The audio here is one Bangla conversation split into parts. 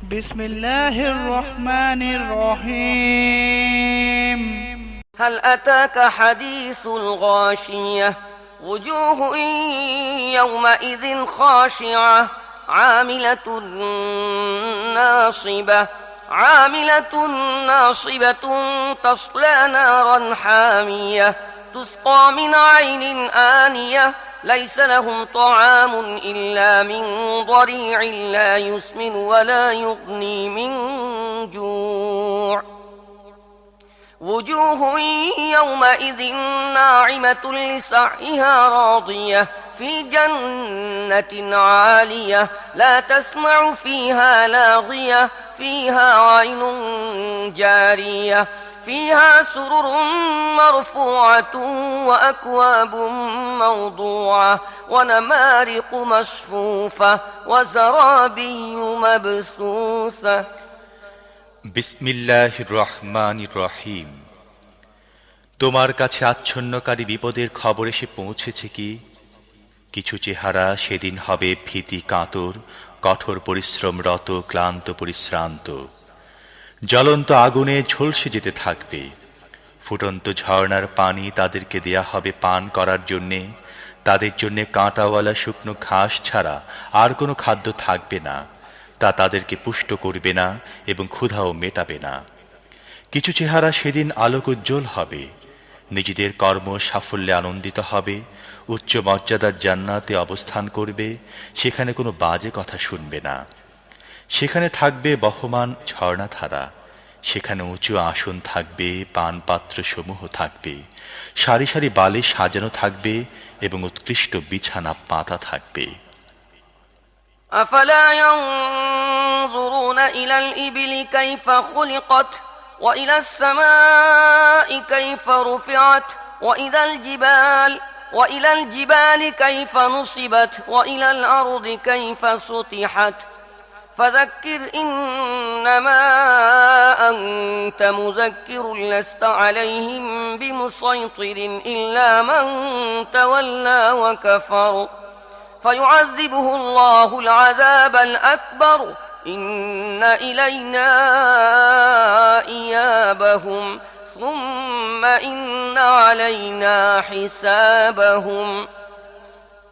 بسم الله الرحمن الرحيم هل أتاك حديث الغاشية وجوه يومئذ خاشعة عاملة ناصبة تصلى نارا حامية تسقى من عين آنية ليس لهم طعام إلا من ضريع لا يسمن ولا يغني من جوع وجوه يومئذ ناعمة لسعيها راضية في جنة عالية لا تسمع فيها لاغية فيها عين جارية فيها سرر مرفوعة وأكواب موضوعة ونمارق مصفوفة وزرابي مبثوثة বিসমিল্লাহির রহমানির রহিম। তোমার কাছে আচ্ছন্নকারী বিপদের খবর এসে পৌঁছেছে কি? কিছু চেহারা সেদিন হবে ভীতি কাতর, কঠোর পরিশ্রমরত, ক্লান্ত পরিশ্রান্ত। জ্বলন্ত আগুনে ঝলসে যেতে থাকবে। ফুটন্ত ঝর্ণার পানি তাদেরকে দেয়া হবে পান করার জন্যে। তাদের জন্যে কাঁটাওয়ালা শুকনো ঘাস ছাড়া আর কোনো খাদ্য থাকবে না। তা তাদেরকে পুষ্ট করবে না এবং ক্ষুধাও মেটাবে না। কিছু চেহারা সেদিন আলোকোজ্জ্বল হবে, নিজেদের কর্ম সাফল্যে আনন্দিত হবে, উচ্চ মর্যাদার জান্নাতে অবস্থান করবে, সেখানে কোনো বাজে কথা শুনবে না। সেখানে থাকবে বহমান ঝর্ণাধারা, সেখানে উঁচু আসন থাকবে, পানপাত্র সমূহ থাকবে, সারি সারি বালে সাজানো থাকবে এবং উৎকৃষ্ট বিছানা পাতা থাকবে। أفلا ينظرون إلى الإبل كيف خلقت وإلى السماء كيف رفعت وإلى الجبال كيف نصبت وإلى الأرض كيف سطحت فذكر إنما أنت مذكر لست عليهم بمسيطر إلا من تولى وكفر فيعذبه الله العذاب الأكبر إن إلينا إيابهم ثم إن علينا حسابهم।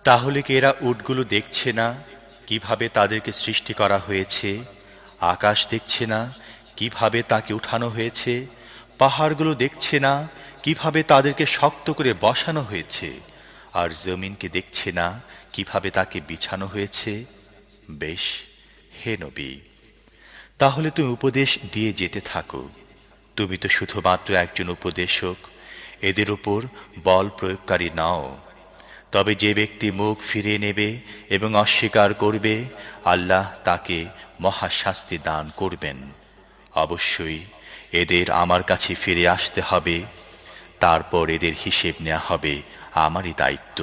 তাহলে কি এরা উটগুলো দেখছে না কিভাবে তাদেরকে সৃষ্টি করা হয়েছে? আকাশ দেখছে না কিভাবে তাকে উঠানো হয়েছে? পাহাড়গুলো দেখছে না কিভাবে তাদেরকে শক্ত করে বসানো হয়েছে? আর জমিনকে দেখছে না কিভাবে তাকে বিছানো হয়েছে? বেশ, হে নবী, তাহলে তুমি উপদেশ দিয়ে যেতে থাকো। তুমি তো শুধুমাত্র একজন উপদেশক, এদের উপর বল প্রয়োগকারী নাও। তবে যে ব্যক্তি মুখ ফিরিয়ে নেবে এবং অস্বীকার করবে, আল্লাহ তাকে মহাশাস্তি দান করবেন। অবশ্যই এদের আমার কাছে ফিরে আসতে হবে, তারপর এদের হিসেব নেওয়া হবে আমারই দায়িত্ব।